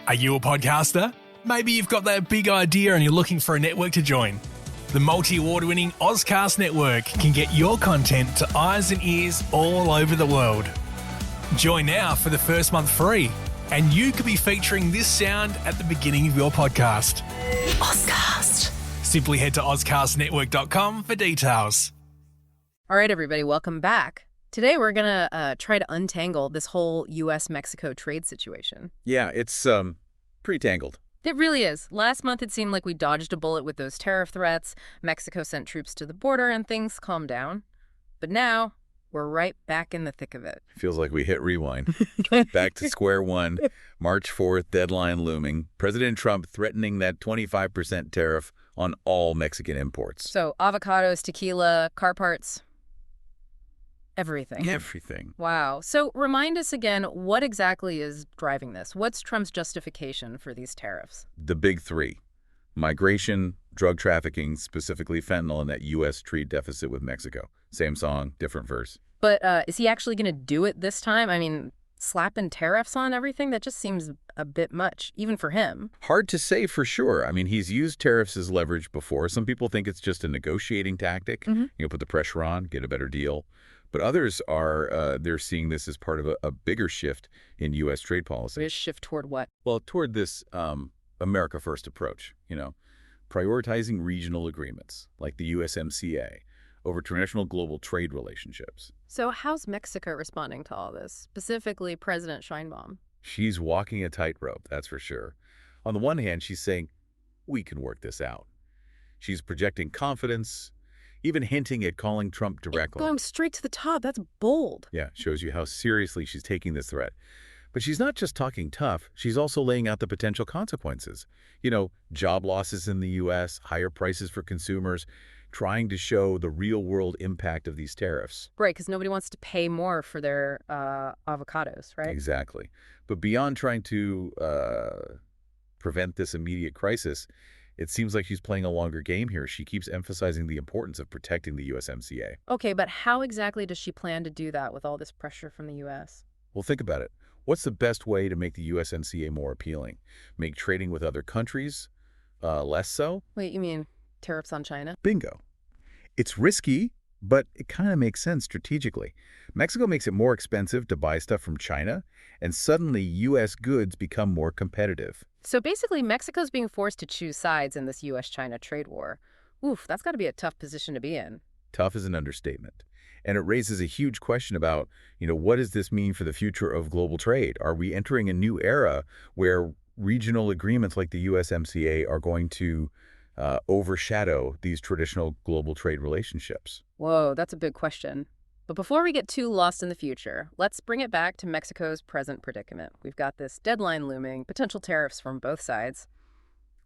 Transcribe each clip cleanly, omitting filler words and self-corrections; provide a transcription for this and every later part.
Are you a podcaster? Maybe you've got that big idea and you're looking for a network to join. The multi-award-winning Ozcast Network can get your content to eyes and ears all over the world. Join now for the first month free, and you could be featuring this sound at the beginning of your podcast. Ozcast. Simply head to ozcastnetwork.com for details. All right, everybody, welcome back. Today, we're going to try to untangle this whole U.S.-Mexico trade situation. Yeah, it's pretty tangled. It really is. Last month, it seemed like we dodged a bullet with those tariff threats. Mexico sent troops to the border and things calmed down. But now, we're right back in the thick of it. Feels like we hit rewind. Back to square one. March 4th, deadline looming. President Trump threatening that 25% tariff on all Mexican imports. So avocados, tequila, car parts. Everything. Everything. Wow. So remind us again, what exactly is driving this? What's Trump's justification for these tariffs? The big three. Migration, drug trafficking, specifically fentanyl, and that U.S. trade deficit with Mexico. Same song, different verse. But is he actually going to do it this time? I mean, slapping tariffs on everything? That just seems a bit much, even for him. Hard to say for sure. I mean, he's used tariffs as leverage before. Some people think it's just a negotiating tactic. Put the pressure on, get a better deal. But others are, they're seeing this as part of a bigger shift in U.S. trade policy. A shift toward what? Well, toward this America First approach, prioritizing regional agreements like the USMCA over traditional global trade relationships. So how's Mexico responding to all this, specifically President Sheinbaum? She's walking a tightrope, that's for sure. On the one hand, she's saying, we can work this out. She's projecting confidence, even hinting at calling Trump directly. Going straight to the top, that's bold. Yeah, shows you how seriously she's taking this threat. But she's not just talking tough, she's also laying out the potential consequences. Job losses in the U.S., higher prices for consumers, trying to show the real-world impact of these tariffs. Right, because nobody wants to pay more for their avocados, right? Exactly. But beyond trying to prevent this immediate crisis, it seems like she's playing a longer game here. She keeps emphasizing the importance of protecting the USMCA. Okay, but how exactly does she plan to do that with all this pressure from the U.S.? Well, think about it. What's the best way to make the USMCA more appealing? Make trading with other countries less so? Wait, you mean tariffs on China? Bingo. It's risky, but it kind of makes sense strategically. Mexico makes it more expensive to buy stuff from China, and suddenly U.S. goods become more competitive. So basically, Mexico's being forced to choose sides in this U.S.-China trade war. Oof, that's got to be a tough position to be in. Tough is an understatement. And it raises a huge question about, what does this mean for the future of global trade? Are we entering a new era where regional agreements like the USMCA are going to overshadow these traditional global trade relationships? Whoa, that's a big question. But before we get too lost in the future, let's bring it back to Mexico's present predicament. We've got this deadline looming, potential tariffs from both sides.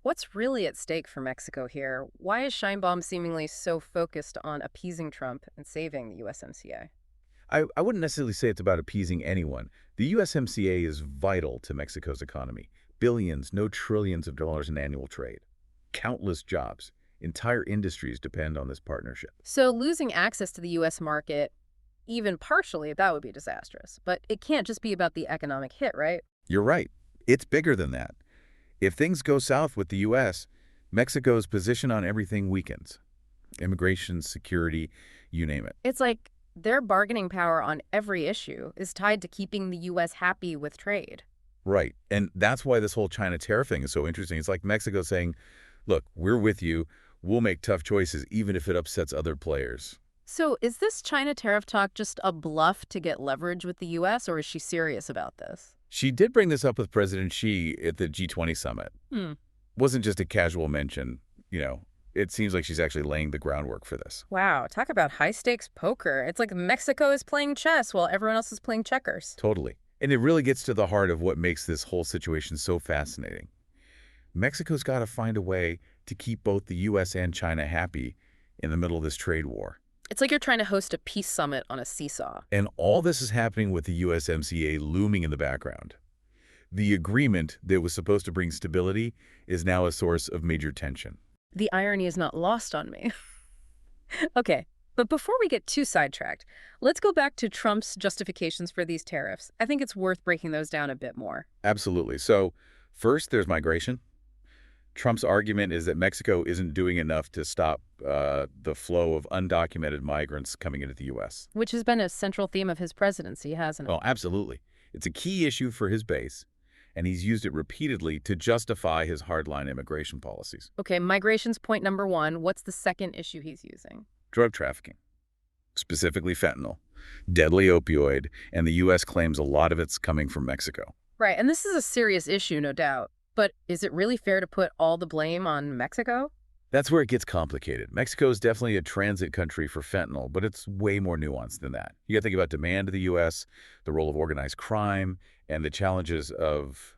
What's really at stake for Mexico here? Why is Sheinbaum seemingly so focused on appeasing Trump and saving the USMCA? I wouldn't necessarily say it's about appeasing anyone. The USMCA is vital to Mexico's economy. Billions, no trillions of dollars in annual trade. Countless jobs. Entire industries depend on this partnership. So losing access to the U.S. market, even partially, that would be disastrous. But it can't just be about the economic hit, right? You're right. It's bigger than that. If things go south with the U.S., Mexico's position on everything weakens. Immigration, security, you name it. It's like their bargaining power on every issue is tied to keeping the U.S. happy with trade. Right. And that's why this whole China tariff thing is so interesting. It's like Mexico saying, look, we're with you. We'll make tough choices, even if it upsets other players. So is this China tariff talk just a bluff to get leverage with the U.S., or is she serious about this? She did bring this up with President Xi at the G20 Summit. Wasn't just a casual mention. It seems like she's actually laying the groundwork for this. Wow, talk about high-stakes poker. It's like Mexico is playing chess while everyone else is playing checkers. Totally. And it really gets to the heart of what makes this whole situation so fascinating. Mexico's got to find a way to keep both the U.S. and China happy in the middle of this trade war. It's like you're trying to host a peace summit on a seesaw. And all this is happening with the USMCA looming in the background. The agreement that was supposed to bring stability is now a source of major tension. The irony is not lost on me. Okay, but before we get too sidetracked, let's go back to Trump's justifications for these tariffs. I think it's worth breaking those down a bit more. Absolutely. So First, there's migration. Trump's argument is that Mexico isn't doing enough to stop the flow of undocumented migrants coming into the U.S. Which has been a central theme of his presidency, hasn't it? Well, absolutely. It's a key issue for his base, and he's used it repeatedly to justify his hardline immigration policies. Okay, migration's point number one. What's the second issue he's using? Drug trafficking, specifically fentanyl, deadly opioid, and the U.S. claims a lot of it's coming from Mexico. Right, and this is a serious issue, no doubt. But is it really fair to put all the blame on Mexico? That's where it gets complicated. Mexico is definitely a transit country for fentanyl, but it's way more nuanced than that. You got to think about demand to the U.S., the role of organized crime, and the challenges of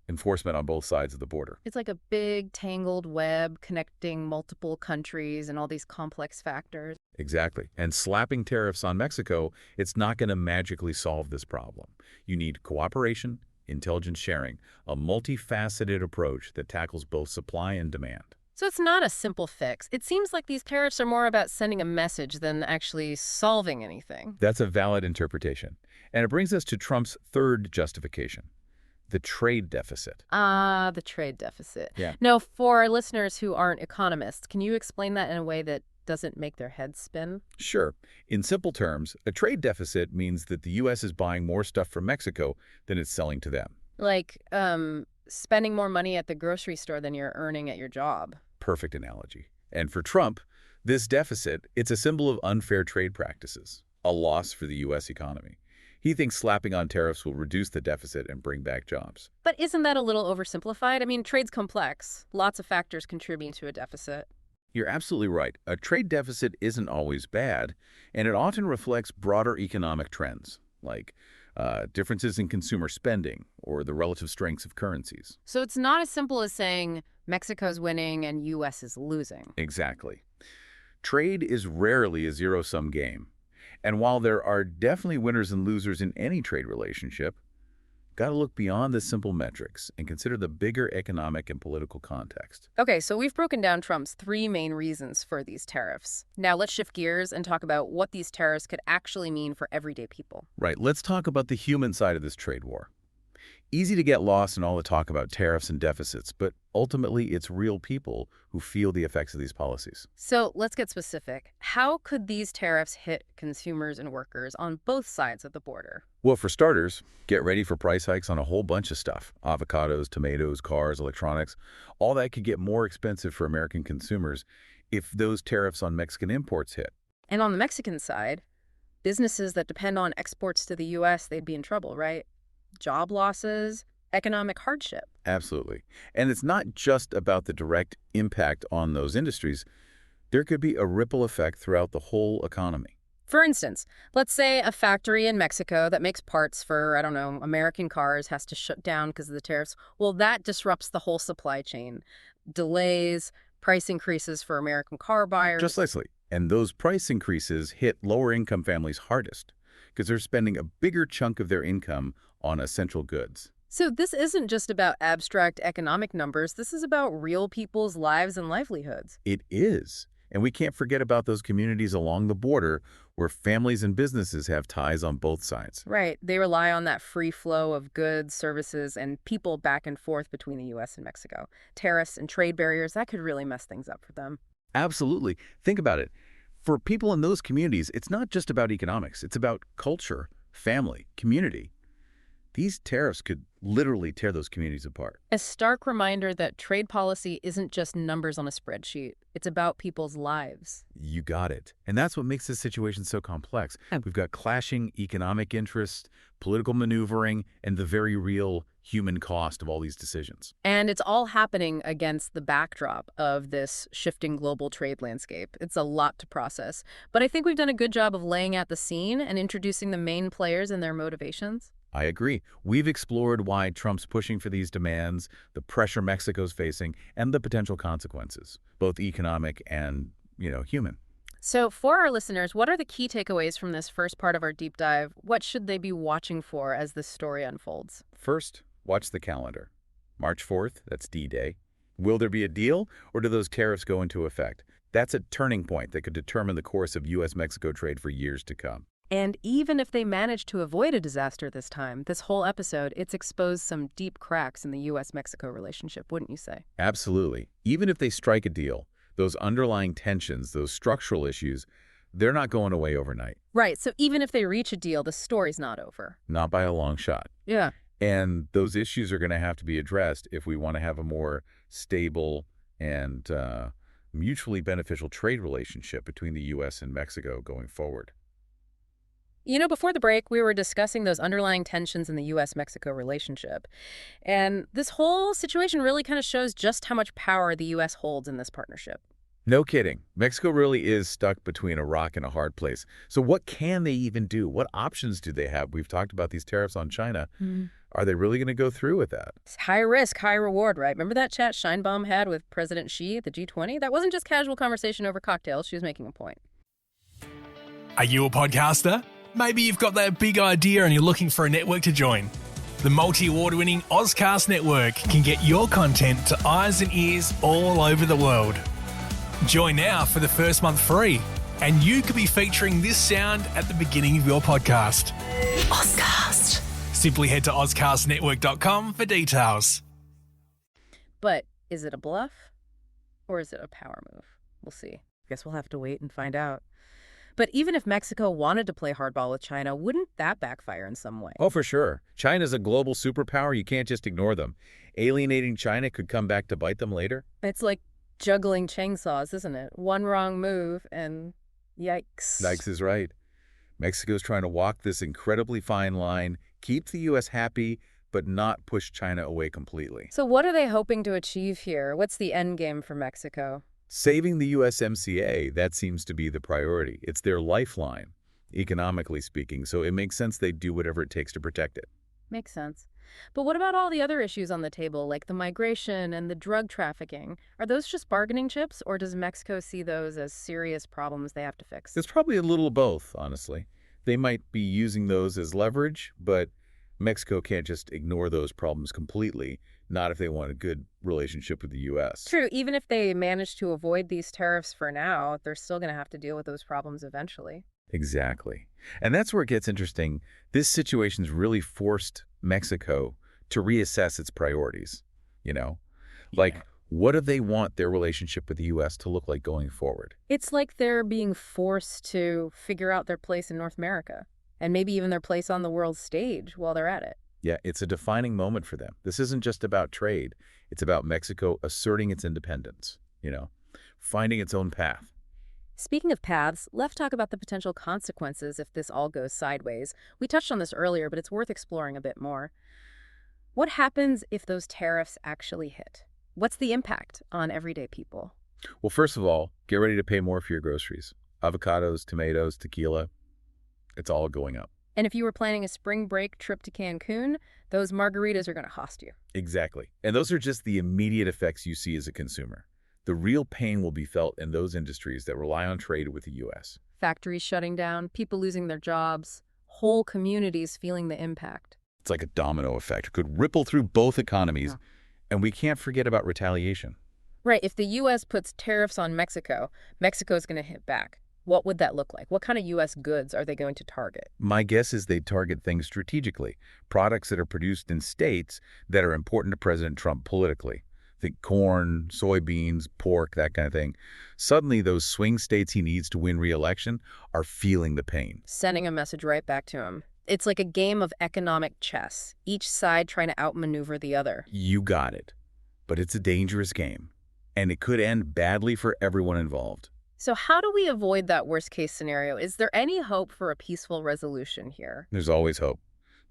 enforcement on both sides of the border. It's like a big tangled web connecting multiple countries and all these complex factors. Exactly. And slapping tariffs on Mexico, it's not going to magically solve this problem. You need cooperation, intelligence sharing, a multifaceted approach that tackles both supply and demand. So it's not a simple fix. It seems like these tariffs are more about sending a message than actually solving anything. That's a valid interpretation. And it brings us to Trump's third justification, the trade deficit. The trade deficit. Yeah. Now, for our listeners who aren't economists, can you explain that in a way that doesn't make their heads spin? Sure. In simple terms, a trade deficit means that the U.S. is buying more stuff from Mexico than it's selling to them. Like, spending more money at the grocery store than you're earning at your job. Perfect analogy. And for Trump, this deficit, it's a symbol of unfair trade practices, a loss for the U.S. economy. He thinks slapping on tariffs will reduce the deficit and bring back jobs. But isn't that a little oversimplified? I mean, trade's complex. Lots of factors contribute to a deficit. You're absolutely right. A trade deficit isn't always bad, and it often reflects broader economic trends, like differences in consumer spending or the relative strengths of currencies. So it's not as simple as saying Mexico's winning and U.S. is losing. Exactly. Trade is rarely a zero-sum game. And while there are definitely winners and losers in any trade relationship, got to look beyond the simple metrics and consider the bigger economic and political context. Okay, so we've broken down Trump's three main reasons for these tariffs. Now let's shift gears and talk about what these tariffs could actually mean for everyday people. Right, let's talk about the human side of this trade war. Easy to get lost in all the talk about tariffs and deficits, but ultimately it's real people who feel the effects of these policies. So let's get specific. How could these tariffs hit consumers and workers on both sides of the border? Well, for starters, get ready for price hikes on a whole bunch of stuff. Avocados, tomatoes, cars, electronics. All that could get more expensive for American consumers if those tariffs on Mexican imports hit. And on the Mexican side, businesses that depend on exports to the U.S., they'd be in trouble, right? Job losses, economic hardship. Absolutely. And it's not just about the direct impact on those industries. There could be a ripple effect throughout the whole economy. For instance, let's say a factory in Mexico that makes parts for, I don't know, American cars has to shut down because of the tariffs. Well, that disrupts the whole supply chain. Delays, price increases for American car buyers. Precisely. And those price increases hit lower-income families hardest because they're spending a bigger chunk of their income on essential goods. So this isn't just about abstract economic numbers. This is about real people's lives and livelihoods. It is. And we can't forget about those communities along the border where families and businesses have ties on both sides. Right. They rely on that free flow of goods, services, and people back and forth between the U.S. and Mexico. Tariffs and trade barriers, that could really mess things up for them. Absolutely. Think about it. For people in those communities, it's not just about economics. It's about culture, family, community. These tariffs could literally tear those communities apart. A stark reminder that trade policy isn't just numbers on a spreadsheet. It's about people's lives. You got it. And that's what makes this situation so complex. We've got clashing economic interests, political maneuvering, and the very real human cost of all these decisions. And it's all happening against the backdrop of this shifting global trade landscape. It's a lot to process. But I think we've done a good job of laying out the scene and introducing the main players and their motivations. I agree. We've explored why Trump's pushing for these demands, the pressure Mexico's facing, and the potential consequences, both economic and, human. So for our listeners, what are the key takeaways from this first part of our deep dive? What should they be watching for as this story unfolds? First, watch the calendar. March 4th, that's D-Day. Will there be a deal, or do those tariffs go into effect? That's a turning point that could determine the course of U.S.-Mexico trade for years to come. And even if they manage to avoid a disaster this time, this whole episode, it's exposed some deep cracks in the U.S.-Mexico relationship, wouldn't you say? Absolutely. Even if they strike a deal, those underlying tensions, those structural issues, they're not going away overnight. Right, so even if they reach a deal, the story's not over. Not by a long shot. Yeah. And those issues are going to have to be addressed if we want to have a more stable and mutually beneficial trade relationship between the U.S. and Mexico going forward. You know, before the break, we were discussing those underlying tensions in the U.S.-Mexico relationship. And this whole situation really kind of shows just how much power the U.S. holds in this partnership. No kidding. Mexico really is stuck between a rock and a hard place. So what can they even do? What options do they have? We've talked about these tariffs on China. Are they really going to go through with that? It's high risk, high reward, right? Remember that chat Sheinbaum had with President Xi at the G20? That wasn't just casual conversation over cocktails. She was making a point. Are you a podcaster? Maybe you've got that big idea and you're looking for a network to join. The multi-award-winning Ozcast network can get your content to eyes and ears all over the world. Join now for the first month free, and you could be featuring this sound at the beginning of your podcast. Ozcast. Simply head to ozcastnetwork.com for details. But is it a bluff or is it a power move? We'll see. Guess we'll have to wait and find out. But even if Mexico wanted to play hardball with China, wouldn't that backfire in some way? Oh, for sure. China's a global superpower. You can't just ignore them. Alienating China could come back to bite them later. It's like juggling chainsaws, isn't it? One wrong move and yikes. Yikes is right. Mexico's trying to walk this incredibly fine line, keep the U.S. happy, but not push China away completely. So what are they hoping to achieve here? What's the end game for Mexico? Saving the USMCA, that seems to be the priority. It's their lifeline, economically speaking, so it makes sense they do whatever it takes to protect it. Makes sense. But what about all the other issues on the table, like the migration and the drug trafficking? Are those just bargaining chips, or does Mexico see those as serious problems they have to fix? It's probably a little of both, honestly. They might be using those as leverage, but Mexico can't just ignore those problems completely, not if they want a good relationship with the U.S. True. Even if they manage to avoid these tariffs for now, they're still going to have to deal with those problems eventually. Exactly. And that's where it gets interesting. This situation's really forced Mexico to reassess its priorities, Like, what do they want their relationship with the U.S. to look like going forward? It's like they're being forced to figure out their place in North America, and maybe even their place on the world stage while they're at it. Yeah, it's a defining moment for them. This isn't just about trade. It's about Mexico asserting its independence, finding its own path. Speaking of paths, let's talk about the potential consequences if this all goes sideways. We touched on this earlier, but it's worth exploring a bit more. What happens if those tariffs actually hit? What's the impact on everyday people? Well, first of all, get ready to pay more for your groceries. Avocados, tomatoes, tequila, it's all going up. And if you were planning a spring break trip to Cancun, those margaritas are going to cost you. Exactly. And those are just the immediate effects you see as a consumer. The real pain will be felt in those industries that rely on trade with the U.S. Factories shutting down, people losing their jobs, whole communities feeling the impact. It's like a domino effect. It could ripple through both economies. Yeah. And we can't forget about retaliation. Right. If the U.S. puts tariffs on Mexico, Mexico's going to hit back. What would that look like? What kind of U.S. goods are they going to target? My guess is they target things strategically, products that are produced in states that are important to President Trump politically. Think corn, soybeans, pork, that kind of thing. Suddenly, those swing states he needs to win re-election are feeling the pain. Sending a message right back to him. It's like a game of economic chess, each side trying to outmaneuver the other. You got it. But it's a dangerous game, and it could end badly for everyone involved. So how do we avoid that worst-case scenario? Is there any hope for a peaceful resolution here? There's always hope.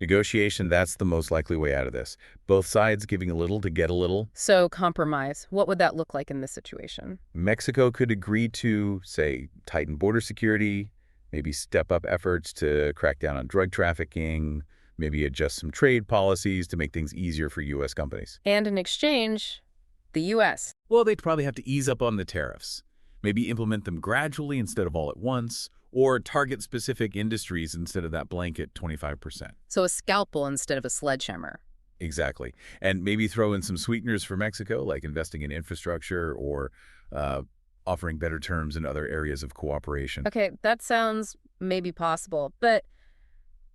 Negotiation, that's the most likely way out of this. Both sides giving a little to get a little. So compromise. What would that look like in this situation? Mexico could agree to, say, tighten border security, maybe step up efforts to crack down on drug trafficking, maybe adjust some trade policies to make things easier for U.S. companies. And in exchange, the U.S. Well, they'd probably have to ease up on the tariffs. Maybe implement them gradually instead of all at once, or target specific industries instead of that blanket 25%. So a scalpel instead of a sledgehammer. Exactly. And maybe throw in some sweeteners for Mexico, like investing in infrastructure or offering better terms in other areas of cooperation. Okay, that sounds Maybe possible, but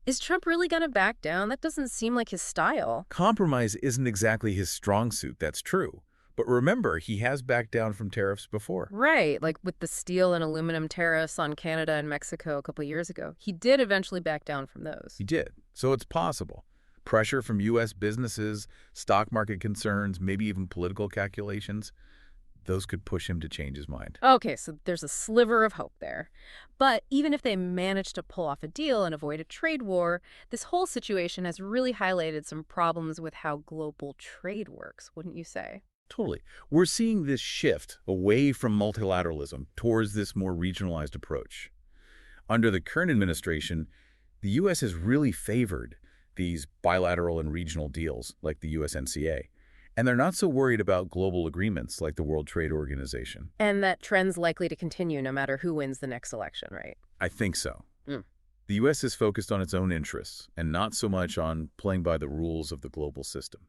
is Trump really going to back down? That doesn't seem like his style. Compromise isn't exactly his strong suit, that's true. But remember, he has backed down from tariffs before. Right, like with the steel and aluminum tariffs on Canada and Mexico a couple of years ago. He did eventually back down from those. He did. So it's possible. Pressure from U.S. businesses, stock market concerns, maybe even political calculations, those could push him to change his mind. Okay, so there's a sliver of hope there. But even if they manage to pull off a deal and avoid a trade war, this whole situation has really highlighted some problems with how global trade works, wouldn't you say? Totally. We're seeing this shift away from multilateralism towards this more regionalized approach. Under the current administration, the U.S. has really favored these bilateral and regional deals like the USMCA. And they're not so worried about global agreements like the World Trade Organization. And that trend's likely to continue no matter who wins the next election, right? I think so. Mm. The U.S. is focused on its own interests and not so much on playing by the rules of the global system.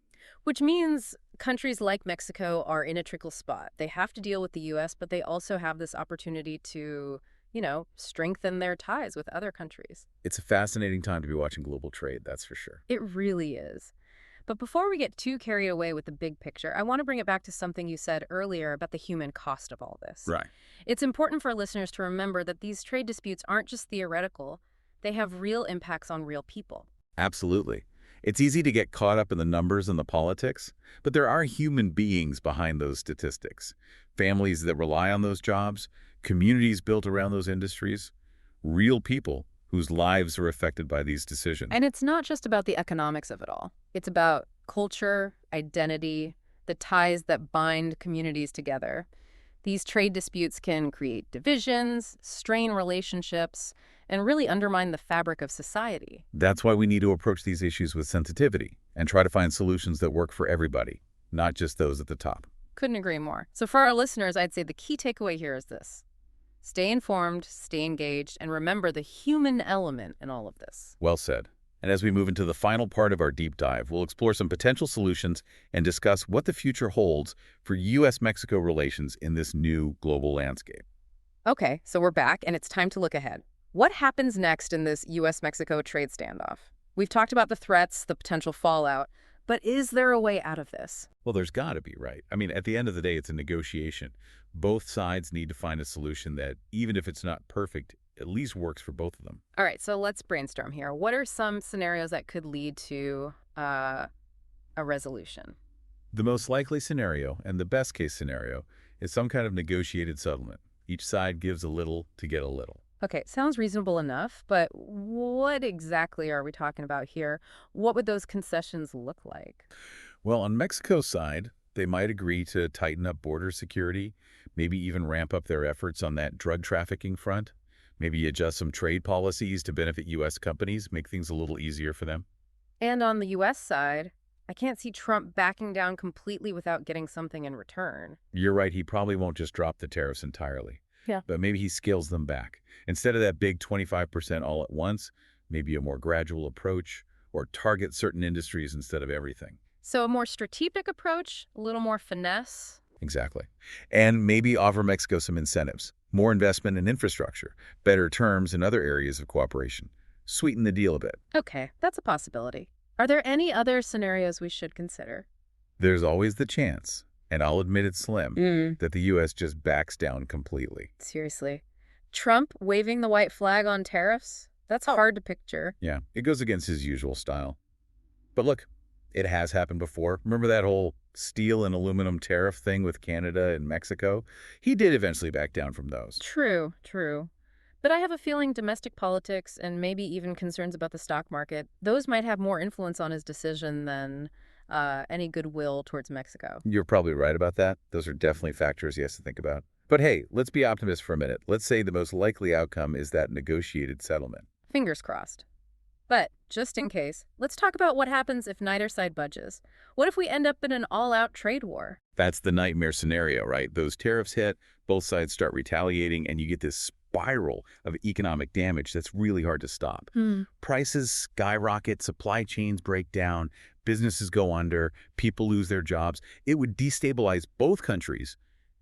Which means countries like Mexico are in a trickle spot. They have to deal with the U.S., but they also have this opportunity to, strengthen their ties with other countries. It's a fascinating time to be watching global trade, that's for sure. It really is. But before we get too carried away with the big picture, I want to bring it back to something you said earlier about the human cost of all this. Right. It's important for listeners to remember that these trade disputes aren't just theoretical. They have real impacts on real people. Absolutely. It's easy to get caught up in the numbers and the politics, but there are human beings behind those statistics. Families that rely on those jobs, communities built around those industries, real people whose lives are affected by these decisions. And it's not just about the economics of it all. It's about culture, identity, the ties that bind communities together. These trade disputes can create divisions, strain relationships, and really undermine the fabric of society. That's why we need to approach these issues with sensitivity and try to find solutions that work for everybody, not just those at the top. Couldn't agree more. So for our listeners, I'd say the key takeaway here is this. Stay informed, stay engaged, and remember the human element in all of this. Well said. And as we move into the final part of our deep dive, we'll explore some potential solutions and discuss what the future holds for U.S.-Mexico relations in this new global landscape. Okay, so we're back, and it's time to look ahead. What happens next in this U.S.-Mexico trade standoff? We've talked about the threats, the potential fallout, but is there a way out of this? Well, there's got to be, right? I mean, at the end of the day, it's a negotiation. Both sides need to find a solution that, even if it's not perfect, at least works for both of them. All right, so let's brainstorm here. What are some scenarios that could lead to a resolution? The most likely scenario, and the best case scenario, is some kind of negotiated settlement. Each side gives a little to get a little. Okay, sounds reasonable enough, but what exactly are we talking about here? What would those concessions look like? Well, on Mexico's side, they might agree to tighten up border security, maybe even ramp up their efforts on that drug trafficking front, maybe adjust some trade policies to benefit U.S. companies, make things a little easier for them. And on the U.S. side, I can't see Trump backing down completely without getting something in return. You're right, he probably won't just drop the tariffs entirely. Yeah. But maybe he scales them back. Instead of that big 25% all at once, maybe a more gradual approach, or target certain industries instead of everything. So a more strategic approach, a little more finesse. Exactly. And maybe offer Mexico some incentives, more investment in infrastructure, better terms in other areas of cooperation. Sweeten the deal a bit. Okay, that's a possibility. Are there any other scenarios we should consider? There's always the chance, and I'll admit it's slim, that the U.S. just backs down completely. Seriously. Trump waving the white flag on tariffs? That's hard to picture. Yeah, it goes against his usual style. But look, it has happened before. Remember that whole steel and aluminum tariff thing with Canada and Mexico? He did eventually back down from those. True, true. But I have a feeling domestic politics and maybe even concerns about the stock market, those might have more influence on his decision than any goodwill towards Mexico. You're probably right about that. Those are definitely factors he has to think about. But hey, let's be optimists for a minute. Let's say the most likely outcome is that negotiated settlement. Fingers crossed. But just in case, let's talk about what happens if neither side budges. What if we end up in an all-out trade war? That's the nightmare scenario, right? Those tariffs hit, both sides start retaliating, and you get this spiral of economic damage that's really hard to stop. Prices skyrocket, supply chains break down, businesses go under, people lose their jobs. It would destabilize both countries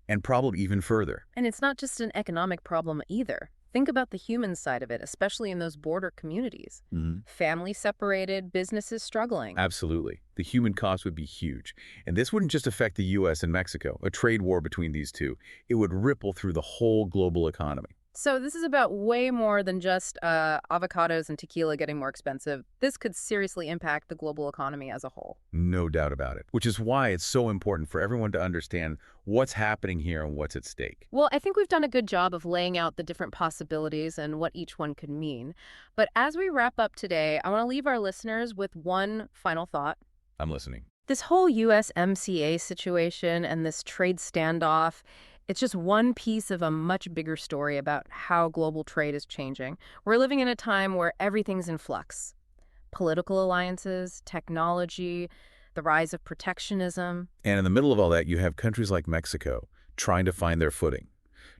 and probably even further. And it's not just an economic problem either. Think about the human side of it, especially in those border communities. Family separated, businesses struggling. Absolutely. The human cost would be huge. And this wouldn't just affect the U.S. and Mexico, a trade war between these two. It would ripple through the whole global economy. So this is about way more than just avocados and tequila getting more expensive. This could seriously impact the global economy as a whole. No doubt about it. Which is why it's so important for everyone to understand what's happening here and what's at stake. Well, I think we've done a good job of laying out the different possibilities and what each one could mean. But as we wrap up today, I want to leave our listeners with one final thought. I'm listening. This whole USMCA situation and this trade standoff, it's just one piece of a much bigger story about how global trade is changing. We're living in a time where everything's in flux. Political alliances, technology, the rise of protectionism. And in the middle of all that, you have countries like Mexico trying to find their footing,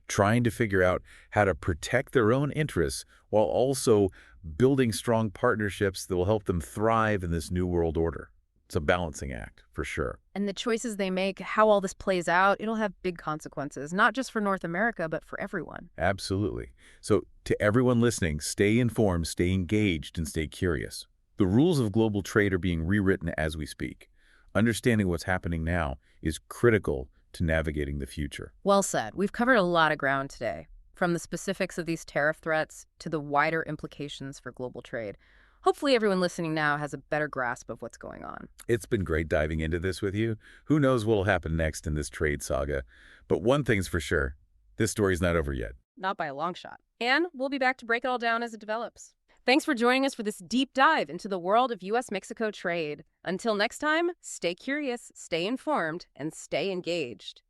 trying to figure out how to protect their own interests while also building strong partnerships that will help them thrive in this new world order. It's a balancing act, for sure. And the choices they make, how all this plays out, it'll have big consequences, not just for North America, but for everyone. Absolutely. So to everyone listening, stay informed, stay engaged, and stay curious. The rules of global trade are being rewritten as we speak. Understanding what's happening now is critical to navigating the future. Well said. We've covered a lot of ground today, from the specifics of these tariff threats to the wider implications for global trade. Hopefully everyone listening now has a better grasp of what's going on. It's been great diving into this with you. Who knows what will happen next in this trade saga? But one thing's for sure, this story's not over yet. Not by a long shot. And we'll be back to break it all down as it develops. Thanks for joining us for this deep dive into the world of U.S.-Mexico trade. Until next time, stay curious, stay informed, and stay engaged.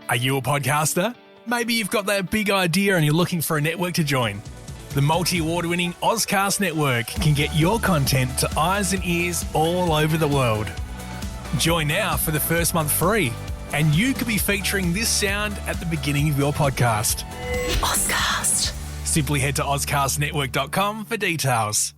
Are you a podcaster? Maybe you've got that big idea and you're looking for a network to join. The multi-award-winning Ozcast Network can get your content to eyes and ears all over the world. Join now for the first month free, and you could be featuring this sound at the beginning of your podcast. Ozcast. Simply head to ozcastnetwork.com for details.